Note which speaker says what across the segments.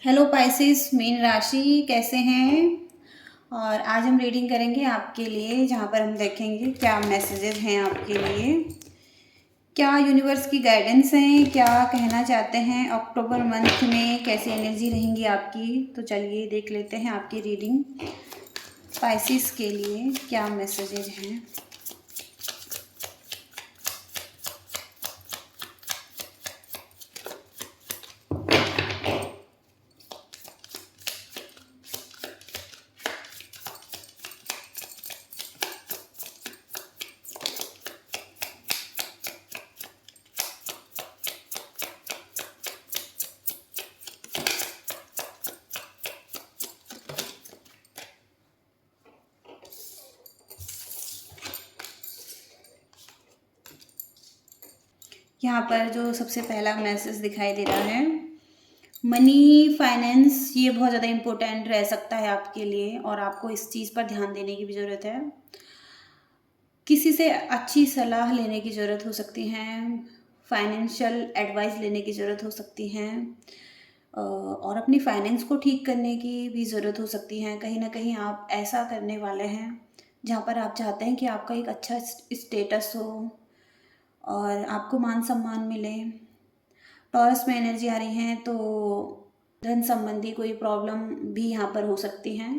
Speaker 1: Hello Pisces mean राशि कैसे हैं। और आज हम रीडिंग करेंगे आपके लिए, जहाँ पर हम देखेंगे क्या मैसेजेस हैं आपके लिए, क्या यूनिवर्स की गाइडेंस हैं, क्या कहना चाहते हैं अक्टूबर मंथ में, कैसी एनर्जी रहेंगी आपकी। तो चलिए देख लेते हैं आपकी रीडिंग पाइसेस के लिए क्या मैसेजेस हैं। यहाँ पर जो सबसे पहला मैसेज दिखाई दे रहा है, मनी फाइनेंस, ये बहुत ज़्यादा इम्पोर्टेंट रह सकता है आपके लिए और आपको इस चीज़ पर ध्यान देने की भी ज़रूरत है। किसी से अच्छी सलाह लेने की ज़रूरत हो सकती है, फाइनेंशियल एडवाइस लेने की ज़रूरत हो सकती है, और अपनी फाइनेंस को ठीक करने की भी ज़रूरत हो सकती है। कहीं ना कहीं आप ऐसा करने वाले हैं जहाँ पर आप चाहते हैं कि आपका एक अच्छा स्टेटस हो और आपको मान सम्मान मिले। टॉरस में एनर्जी आ रही है तो धन संबंधी कोई प्रॉब्लम भी यहाँ पर हो सकती हैं।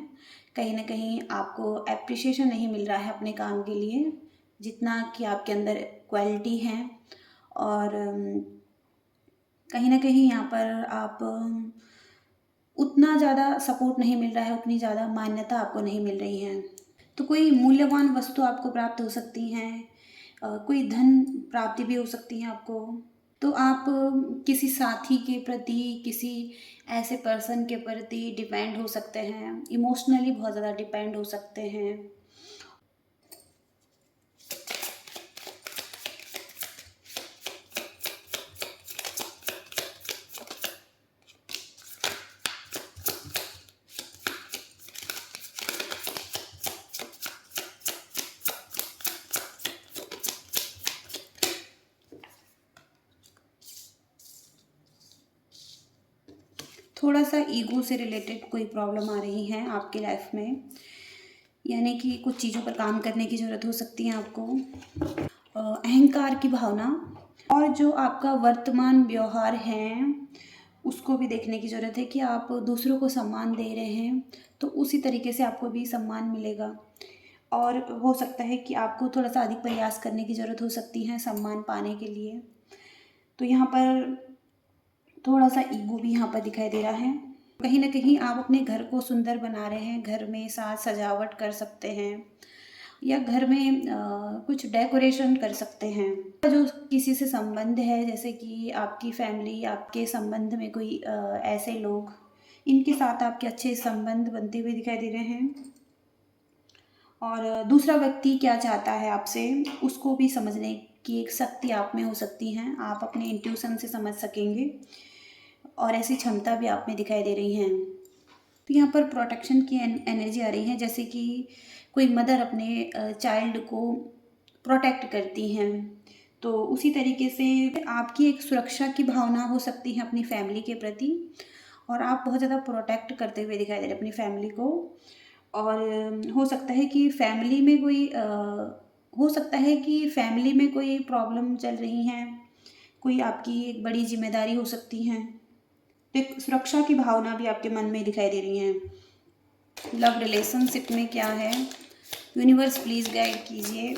Speaker 1: कहीं ना कहीं आपको एप्रिसिएशन नहीं मिल रहा है अपने काम के लिए, जितना कि आपके अंदर क्वालिटी है। और कहीं ना कहीं यहाँ पर आप उतना ज़्यादा सपोर्ट नहीं मिल रहा है, उतनी ज़्यादा मान्यता आपको नहीं मिल रही है। तो कोई मूल्यवान वस्तु आपको प्राप्त हो सकती हैं, कोई धन प्राप्ति भी हो सकती है आपको। तो आप किसी साथी के प्रति, किसी ऐसे पर्सन के प्रति डिपेंड हो सकते हैं, इमोशनली बहुत ज़्यादा डिपेंड हो सकते हैं। थोड़ा सा ईगो से रिलेटेड कोई प्रॉब्लम आ रही है आपकी लाइफ में, यानी कि कुछ चीज़ों पर काम करने की ज़रूरत हो सकती है आपको। अहंकार की भावना और जो आपका वर्तमान व्यवहार है उसको भी देखने की ज़रूरत है कि आप दूसरों को सम्मान दे रहे हैं तो उसी तरीके से आपको भी सम्मान मिलेगा। और हो सकता है कि आपको थोड़ा सा अधिक प्रयास करने की ज़रूरत हो सकती है सम्मान पाने के लिए। तो यहाँ पर थोड़ा सा ईगो भी यहाँ पर दिखाई दे रहा है। कहीं ना कहीं आप अपने घर को सुंदर बना रहे हैं, घर में साज सजावट कर सकते हैं या घर में कुछ डेकोरेशन कर सकते हैं। जो किसी से संबंध है, जैसे कि आपकी फैमिली, आपके संबंध में कोई ऐसे लोग, इनके साथ आपके अच्छे संबंध बनते हुए दिखाई दे रहे हैं। और दूसरा व्यक्ति क्या चाहता है आपसे उसको भी समझने की एक शक्ति आप में हो सकती है, आप अपने इंट्यूशन से समझ सकेंगे और ऐसी क्षमता भी आप में दिखाई दे रही हैं। तो यहाँ पर प्रोटेक्शन की एनर्जी आ रही है, जैसे कि कोई मदर अपने चाइल्ड को प्रोटेक्ट करती हैं, तो उसी तरीके से आपकी एक सुरक्षा की भावना हो सकती है अपनी फैमिली के प्रति और आप बहुत ज़्यादा प्रोटेक्ट करते हुए दिखाई दे रहे हैं अपनी फैमिली को। और हो सकता है कि फैमिली में कोई हो सकता है कि फैमिली में कोई प्रॉब्लम चल रही हैं, कोई आपकी एक बड़ी जिम्मेदारी हो सकती है। तो एक सुरक्षा की भावना भी आपके मन में दिखाई दे रही है। लव रिलेशनशिप में क्या है, यूनिवर्स प्लीज गाइड कीजिए।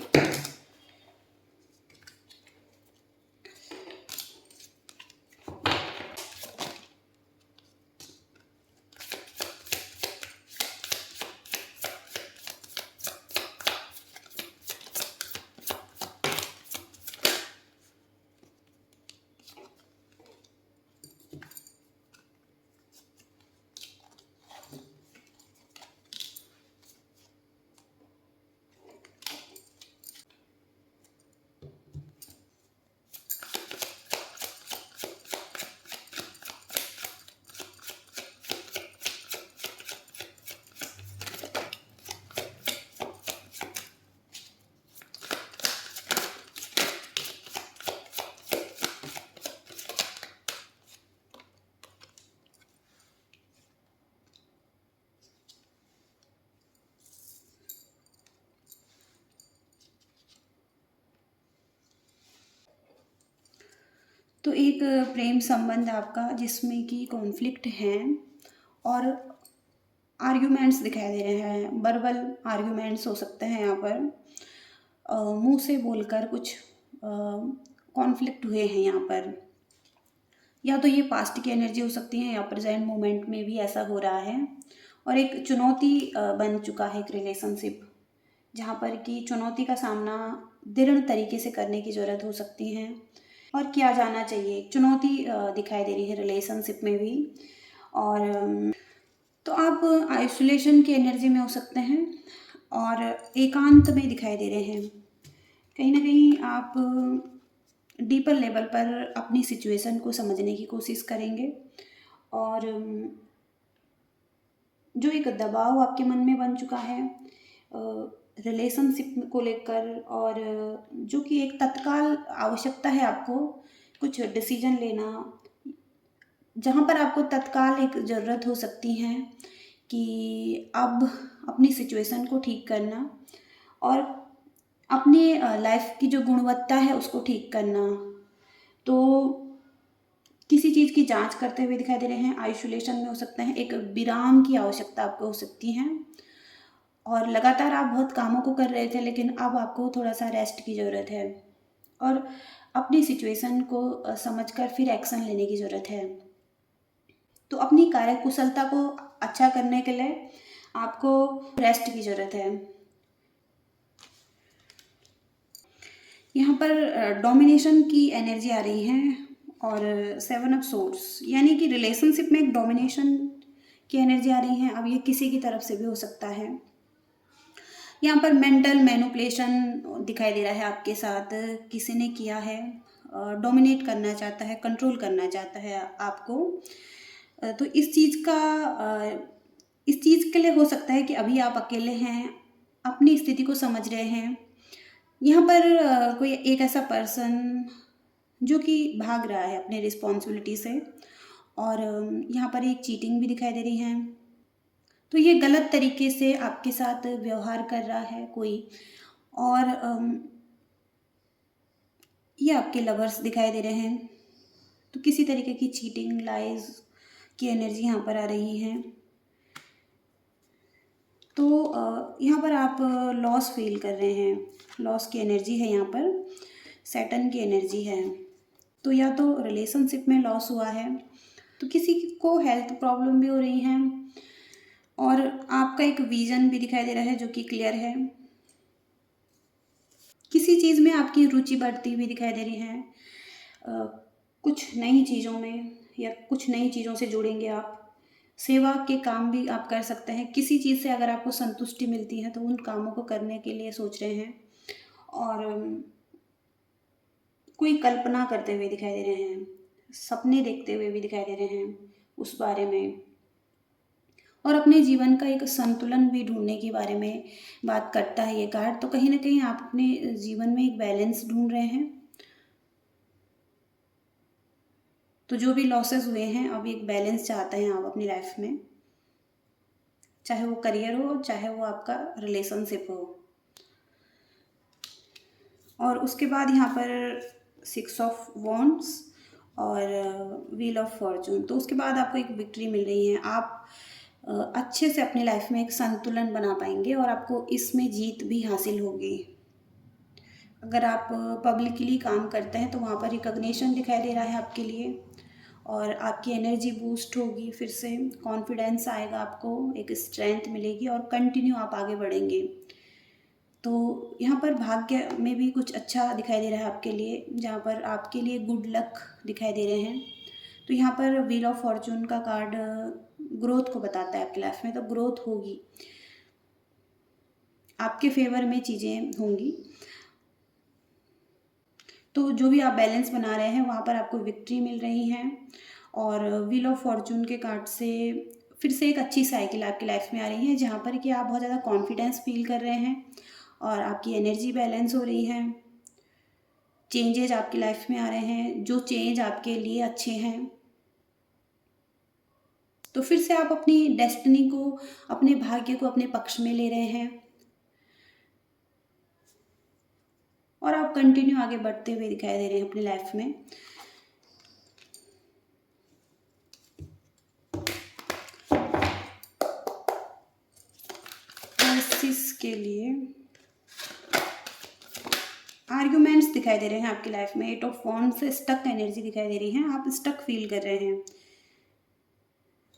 Speaker 1: तो एक प्रेम संबंध आपका जिसमें कि कॉन्फ्लिक्ट हैं और आर्ग्यूमेंट्स दिखाई दे रहे हैं, वर्बल आर्ग्यूमेंट्स हो सकते हैं यहाँ पर। मुंह से बोलकर कुछ कॉन्फ्लिक्ट हुए हैं यहाँ पर, या तो ये पास्ट की एनर्जी हो सकती है या प्रेजेंट मोमेंट में भी ऐसा हो रहा है। और एक चुनौती बन चुका है एक रिलेशनशिप, जहाँ पर कि चुनौती का सामना दृढ़ तरीके से करने की ज़रूरत हो सकती है और किया जाना चाहिए। चुनौती दिखाई दे रही है रिलेशनशिप में भी। और तो आप आइसोलेशन की एनर्जी में हो सकते हैं और एकांत में दिखाई दे रहे हैं। कहीं ना कहीं आप डीपर लेवल पर अपनी सिचुएशन को समझने की कोशिश करेंगे और जो एक दबाव आपके मन में बन चुका है रिलेशनशिप को लेकर, और जो कि एक तत्काल आवश्यकता है आपको कुछ डिसीजन लेना, जहाँ पर आपको तत्काल एक ज़रूरत हो सकती है कि अब अपनी सिचुएशन को ठीक करना और अपनी लाइफ की जो गुणवत्ता है उसको ठीक करना। तो किसी चीज़ की जांच करते हुए दिखाई दे रहे हैं, आइसोलेशन में हो सकते हैं, एक विराम की आवश्यकता आपको हो सकती है। और लगातार आप बहुत कामों को कर रहे थे लेकिन अब आपको थोड़ा सा रेस्ट की ज़रूरत है और अपनी सिचुएशन को समझकर फिर एक्शन लेने की ज़रूरत है। तो अपनी कार्यकुशलता को अच्छा करने के लिए आपको रेस्ट की ज़रूरत है। यहाँ पर डोमिनेशन की एनर्जी आ रही है और 7 ऑफ सोर्स, यानी कि रिलेशनशिप में एक डोमिनेशन की एनर्जी आ रही है। अब ये किसी की तरफ से भी हो सकता है। यहाँ पर मेंटल मैनिपुलेशन दिखाई दे रहा है आपके साथ, किसी ने किया है, डोमिनेट करना चाहता है, कंट्रोल करना चाहता है आपको। तो इस चीज़ के लिए हो सकता है कि अभी आप अकेले हैं, अपनी स्थिति को समझ रहे हैं। यहाँ पर कोई एक ऐसा पर्सन जो कि भाग रहा है अपने रिस्पॉन्सिबिलिटी से, और यहाँ पर एक चीटिंग भी दिखाई दे रही है। तो ये गलत तरीके से आपके साथ व्यवहार कर रहा है कोई, और ये आपके लवर्स दिखाई दे रहे हैं। तो किसी तरीके की चीटिंग, लाइज की एनर्जी यहाँ पर आ रही है। तो यहाँ पर आप लॉस फील कर रहे हैं, लॉस की एनर्जी है यहाँ पर, सैटर्न की एनर्जी है। तो या तो रिलेशनशिप में लॉस हुआ है, तो किसी को हेल्थ प्रॉब्लम भी हो रही है, और आपका एक विजन भी दिखाई दे रहा है जो कि क्लियर है। किसी चीज़ में आपकी रुचि बढ़ती हुई दिखाई दे रही है, कुछ नई चीज़ों में या कुछ नई चीज़ों से जुड़ेंगे आप। सेवा के काम भी आप कर सकते हैं। किसी चीज़ से अगर आपको संतुष्टि मिलती है तो उन कामों को करने के लिए सोच रहे हैं, और कोई कल्पना करते हुए दिखाई दे रहे हैं, सपने देखते हुए भी दिखाई दे रहे हैं उस बारे में, और अपने जीवन का एक संतुलन भी ढूंढने के बारे में बात करता है ये कार्ड। तो कहीं ना कहीं आप अपने जीवन में एक बैलेंस ढूंढ रहे हैं। तो जो भी लॉसेस हुए हैं, अब एक बैलेंस चाहते हैं आप अपनी लाइफ में, चाहे वो करियर हो, चाहे वो आपका रिलेशनशिप हो। और उसके बाद यहाँ पर 6 ऑफ वॉन्ड्स और व्हील ऑफ फॉर्चून। तो उसके बाद आपको एक विक्ट्री मिल रही है। आप अच्छे से अपनी लाइफ में एक संतुलन बना पाएंगे और आपको इसमें जीत भी हासिल होगी। अगर आप पब्लिकली काम करते हैं तो वहाँ पर रिकग्निशन दिखाई दे रहा है आपके लिए, और आपकी एनर्जी बूस्ट होगी, फिर से कॉन्फिडेंस आएगा, आपको एक स्ट्रेंथ मिलेगी और कंटिन्यू आप आगे बढ़ेंगे। तो यहाँ पर भाग्य में भी कुछ अच्छा दिखाई दे रहा है आपके लिए, जहाँ पर आपके लिए गुड लक दिखाई दे रहे हैं। तो यहाँ पर व्हील ऑफ फॉर्चून का कार्ड ग्रोथ को बताता है आपकी लाइफ में। तो ग्रोथ होगी, आपके फेवर में चीज़ें होंगी। तो जो भी आप बैलेंस बना रहे हैं वहाँ पर आपको विक्ट्री मिल रही है। और व्हील ऑफ फॉर्चून के कार्ड से फिर से एक अच्छी साइकिल आपकी लाइफ में आ रही है, जहाँ पर कि आप बहुत ज़्यादा कॉन्फिडेंस फील कर रहे हैं और आपकी एनर्जी बैलेंस हो रही है। चेंजेज आपकी लाइफ में आ रहे हैं, जो चेंज आपके लिए अच्छे हैं। तो फिर से आप अपनी डेस्टिनी को, अपने भाग्य को अपने पक्ष में ले रहे हैं और आप कंटिन्यू आगे बढ़ते हुए दिखाई दे रहे हैं अपनी लाइफ में। पाइसिस के लिए आर्ग्यूमेंट्स दिखाई दे रहे हैं आपकी लाइफ में। 8 ऑफ वॉन्ड्स से स्टक एनर्जी दिखाई दे रही है, आप स्टक फील कर रहे हैं।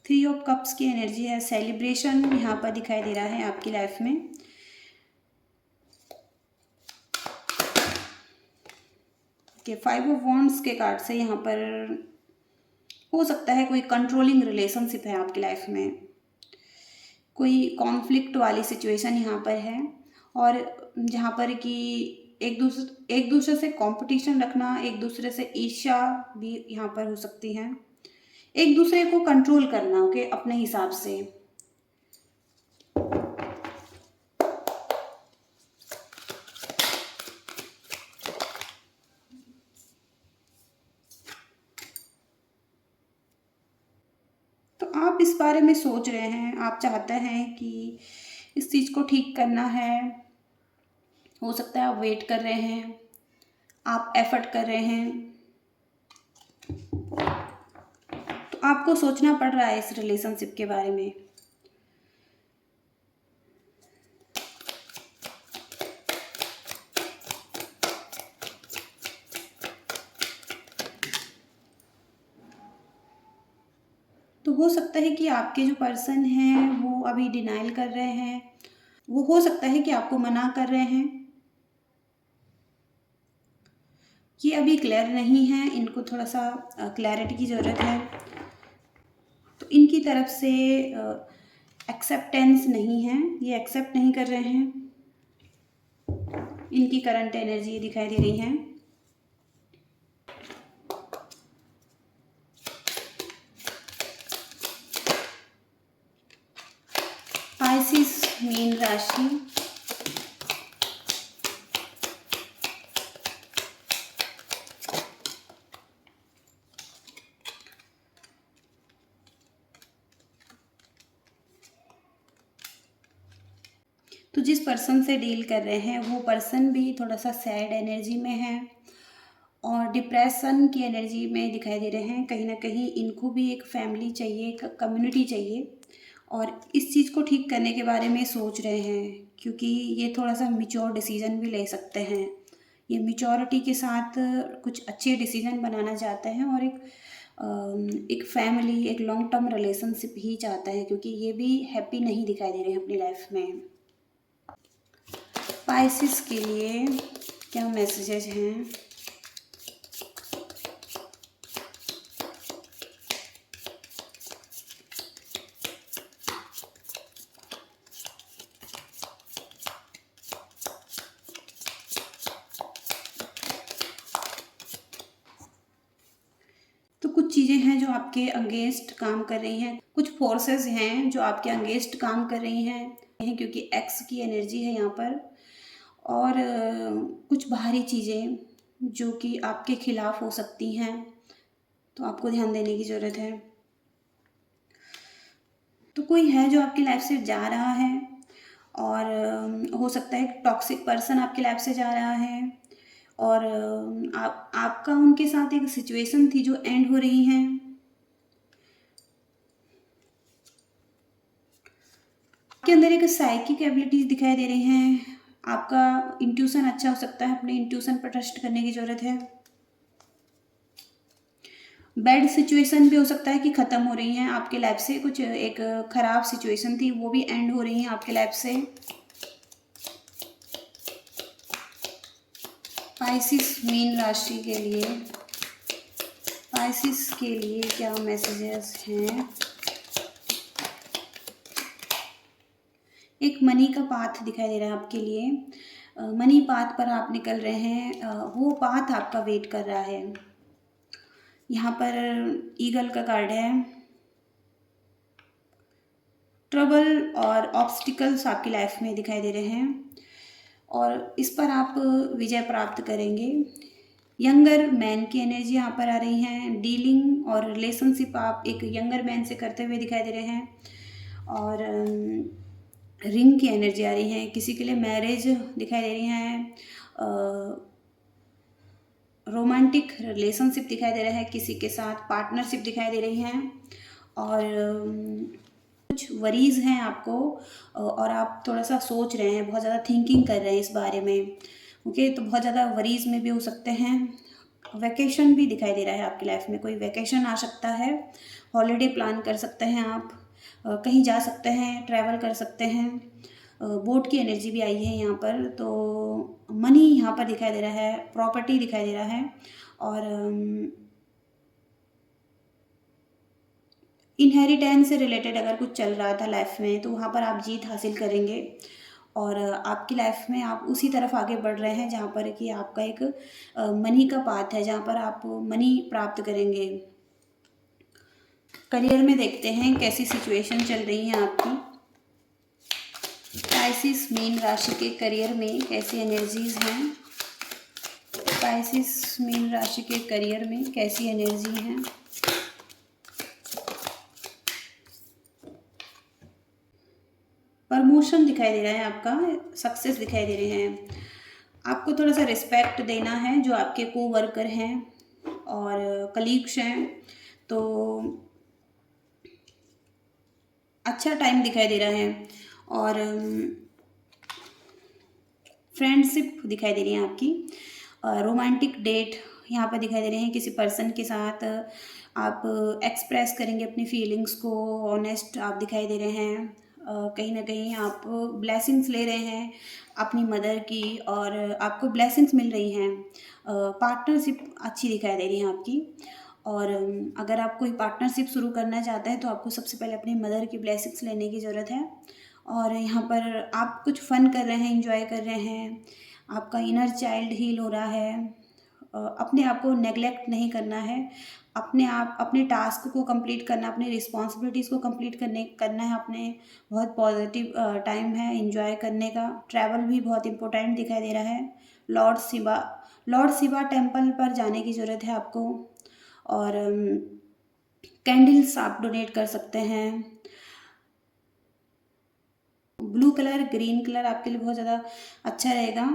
Speaker 1: 3 ऑफ कप्स की एनर्जी है, सेलिब्रेशन यहाँ पर दिखाई दे रहा है आपकी लाइफ में। के 5 ऑफ वॉन्ड्स के कार्ड से यहाँ पर हो सकता है कोई कंट्रोलिंग रिलेशनशिप है आपकी लाइफ में, कोई कॉन्फ्लिक्ट वाली सिचुएशन यहाँ पर है, और जहाँ पर कि एक दूसरे से कंपटीशन रखना, एक दूसरे से ईर्ष्या भी यहाँ पर हो सकती है, एक दूसरे को कंट्रोल करना ओके अपने हिसाब से। तो आप इस बारे में सोच रहे हैं, आप चाहते हैं कि इस चीज़ को ठीक करना है। हो सकता है आप वेट कर रहे हैं, आप एफर्ट कर रहे हैं, तो आपको सोचना पड़ रहा है इस रिलेशनशिप के बारे में। तो हो सकता है कि आपके जो पर्सन हैं वो अभी डिनाइल कर रहे हैं, वो हो सकता है कि आपको मना कर रहे हैं, ये अभी क्लियर नहीं है, इनको थोड़ा सा क्लैरिटी की ज़रूरत है। तो इनकी तरफ से एक्सेप्टेंस नहीं है, ये एक्सेप्ट नहीं कर रहे हैं। इनकी करंट एनर्जी दिखाई दे रही है। पाइसिस मीन राशि, तो जिस पर्सन से डील कर रहे हैं वो पर्सन भी थोड़ा सा सैड एनर्जी में है और डिप्रेशन की एनर्जी में दिखाई दे रहे हैं। कहीं ना कहीं इनको भी एक फैमिली चाहिए, एक कम्युनिटी चाहिए, और इस चीज़ को ठीक करने के बारे में सोच रहे हैं, क्योंकि ये थोड़ा सा मैच्योर डिसीजन भी ले सकते हैं। ये मैच्योरिटी के साथ कुछ अच्छे डिसीजन बनाना चाहते हैं, और एक फैमिली, एक लॉन्ग टर्म रिलेशनशिप ही चाहता है, क्योंकि ये भी हैप्पी नहीं दिखाई दे रहे हैं अपनी लाइफ में। पाइसिस के लिए क्या मैसेजेस हैं? तो कुछ चीज़ें हैं जो आपके अगेंस्ट काम कर रही हैं, कुछ फोर्सेस हैं जो आपके अगेंस्ट काम कर रही हैं, क्योंकि एक्स की एनर्जी है यहाँ पर, और कुछ बाहरी चीज़ें जो कि आपके खिलाफ हो सकती हैं, तो आपको ध्यान देने की ज़रूरत है। तो कोई है जो आपकी लाइफ से जा रहा है, और हो सकता है टॉक्सिक पर्सन आपकी लाइफ से जा रहा है, और आपका उनके साथ एक सिचुएशन थी जो एंड हो रही है। आपके अंदर एक साइकिक एबिलिटीज दिखाई दे रही हैं, आपका इंट्यूशन अच्छा हो सकता है, अपने इंट्यूशन पर ट्रस्ट करने की ज़रूरत है। बैड सिचुएशन भी हो सकता है कि ख़त्म हो रही हैं आपके लाइफ से, कुछ एक ख़राब सिचुएशन थी वो भी एंड हो रही हैं आपके लाइफ से। पाइसिस मीन राशि के लिए, पाइसिस के लिए क्या मैसेजेस हैं? एक मनी का पाथ दिखाई दे रहा है आपके लिए, मनी पाथ पर आप निकल रहे हैं, वो पाथ आपका वेट कर रहा है। यहाँ पर ईगल का कार्ड है, ट्रबल और ऑब्स्टिकल्स आपकी लाइफ में दिखाई दे रहे हैं, और इस पर आप विजय प्राप्त करेंगे। यंगर मैन की एनर्जी यहाँ पर आ रही है, डीलिंग और रिलेशनशिप आप एक यंगर मैन से करते हुए दिखाई दे रहे हैं, और रिंग की एनर्जी आ रही है, किसी के लिए मैरिज दिखाई दे रही है, रोमांटिक रिलेशनशिप दिखाई दे रहा है, किसी के साथ पार्टनरशिप दिखाई दे रही हैं, और कुछ वरीज़ हैं आपको और आप थोड़ा-सा सोच रहे हैं, बहुत ज़्यादा थिंकिंग कर रहे हैं इस बारे में, ओके? तो बहुत ज़्यादा वरीज़ में भी हो सकते हैं। वैकेशन भी दिखाई दे रहा है आपकी लाइफ में, कोई वैकेशन आ सकता है, हॉलिडे प्लान कर सकते हैं आप, कहीं जा सकते हैं, ट्रैवल कर सकते हैं। बोट की एनर्जी भी आई है यहाँ पर, तो मनी यहाँ पर दिखाई दे रहा है, प्रॉपर्टी दिखाई दे रहा है और इनहेरिटेंस से रिलेटेड अगर कुछ चल रहा था लाइफ में तो वहाँ पर आप जीत हासिल करेंगे और आपकी लाइफ में आप उसी तरफ आगे बढ़ रहे हैं जहाँ पर कि आपका एक मनी का पाथ है, जहाँ पर आप मनी प्राप्त करेंगे। करियर में देखते हैं कैसी सिचुएशन चल रही है आपकी। स्पाइसिस मीन राशि के करियर में कैसी एनर्जीज हैं? स्पाइसिस मीन राशि के करियर में कैसी एनर्जी हैं? प्रमोशन दिखाई दे रहा है आपका, सक्सेस दिखाई दे रहे हैं। आपको थोड़ा सा रिस्पेक्ट देना है जो आपके को वर्कर हैं और कलीग्स हैं, तो अच्छा टाइम दिखाई दे रहा है और फ्रेंडशिप दिखाई दे रही है आपकी। रोमांटिक डेट यहाँ पर दिखाई दे रहे हैं, किसी पर्सन के साथ आप एक्सप्रेस करेंगे अपनी फीलिंग्स को, ऑनेस्ट आप दिखाई दे रहे हैं। कहीं ना कहीं आप ब्लेसिंग्स ले रहे हैं अपनी मदर की और आपको ब्लेसिंग्स मिल रही हैं। पार्टनरशिप अच्छी दिखाई दे रही है आपकी और अगर आप कोई पार्टनरशिप शुरू करना चाहते हैं तो आपको सबसे पहले अपनी मदर की ब्लेसिंग्स लेने की ज़रूरत है। और यहाँ पर आप कुछ फ़न कर रहे हैं, एंजॉय कर रहे हैं, आपका इनर चाइल्ड हील हो रहा है। अपने आप को नेगलेक्ट नहीं करना है, अपने टास्क को कंप्लीट करना, अपनी रिस्पॉन्सिबिलिटीज़ को कंप्लीट करना है अपने। बहुत पॉजिटिव टाइम है एंजॉय करने का। ट्रैवल भी बहुत इंपॉर्टेंट दिखाई दे रहा है। लॉर्ड शिवा टेम्पल पर जाने की ज़रूरत है आपको और कैंडल्स आप डोनेट कर सकते हैं। ब्लू कलर, ग्रीन कलर आपके लिए बहुत ज़्यादा अच्छा रहेगा।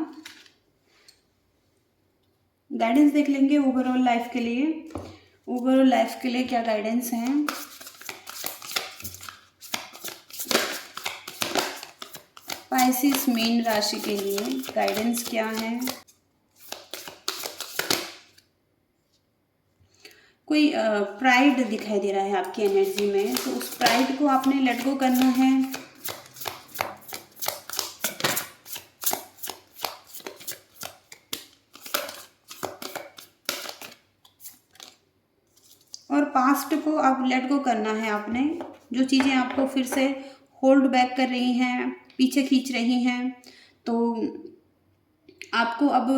Speaker 1: गाइडेंस देख लेंगे ओवरऑल लाइफ के लिए। ओवरऑल लाइफ के लिए क्या गाइडेंस हैं? स्पाइसिस मीन राशि के लिए गाइडेंस क्या है? कोई प्राइड दिखाई दे रहा है आपकी एनर्जी में, तो उस प्राइड को आपने लेट गो करना है। और पास्ट को अब लेट गो करना है आपने। जो चीज़ें आपको फिर से होल्ड बैक कर रही हैं, पीछे खींच रही हैं, तो आपको अब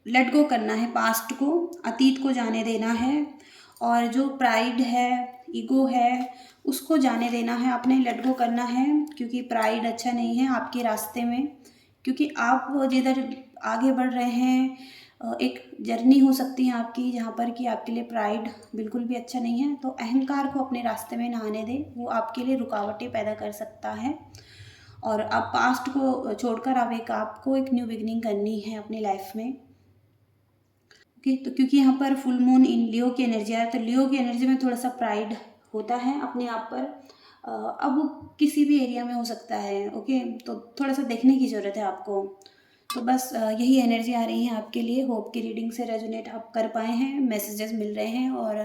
Speaker 1: लेट गो करना है पास्ट को, अतीत को जाने देना है और जो प्राइड है, ईगो है, उसको जाने देना है, आपने लेट गो करना है क्योंकि प्राइड अच्छा नहीं है आपके रास्ते में। क्योंकि आप जिधर आगे बढ़ रहे हैं एक जर्नी हो सकती है आपकी जहाँ पर कि आपके लिए प्राइड बिल्कुल भी अच्छा नहीं है। तो अहंकार को अपने रास्ते में ना आने दें, वो आपके लिए रुकावटें पैदा कर सकता है। और आप पास्ट को छोड़कर अब आपको एक न्यू बिगनिंग करनी है अपनी लाइफ में। ओके, तो क्योंकि यहाँ पर फुल मून इन लियो की एनर्जी है, तो लियो की एनर्जी में थोड़ा सा प्राइड होता है अपने आप पर। अब वो किसी भी एरिया में हो सकता है, ओके, तो थोड़ा सा देखने की ज़रूरत है आपको। तो बस यही एनर्जी आ रही है आपके लिए। होप की रीडिंग से रेजोनेट आप कर पाए हैं, मैसेजेस मिल रहे हैं और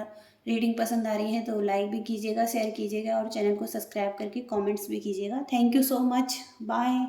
Speaker 1: रीडिंग पसंद आ रही है तो लाइक भी कीजिएगा, शेयर कीजिएगा और चैनल को सब्सक्राइब करके कमेंट्स भी कीजिएगा। Thank you so much, bye.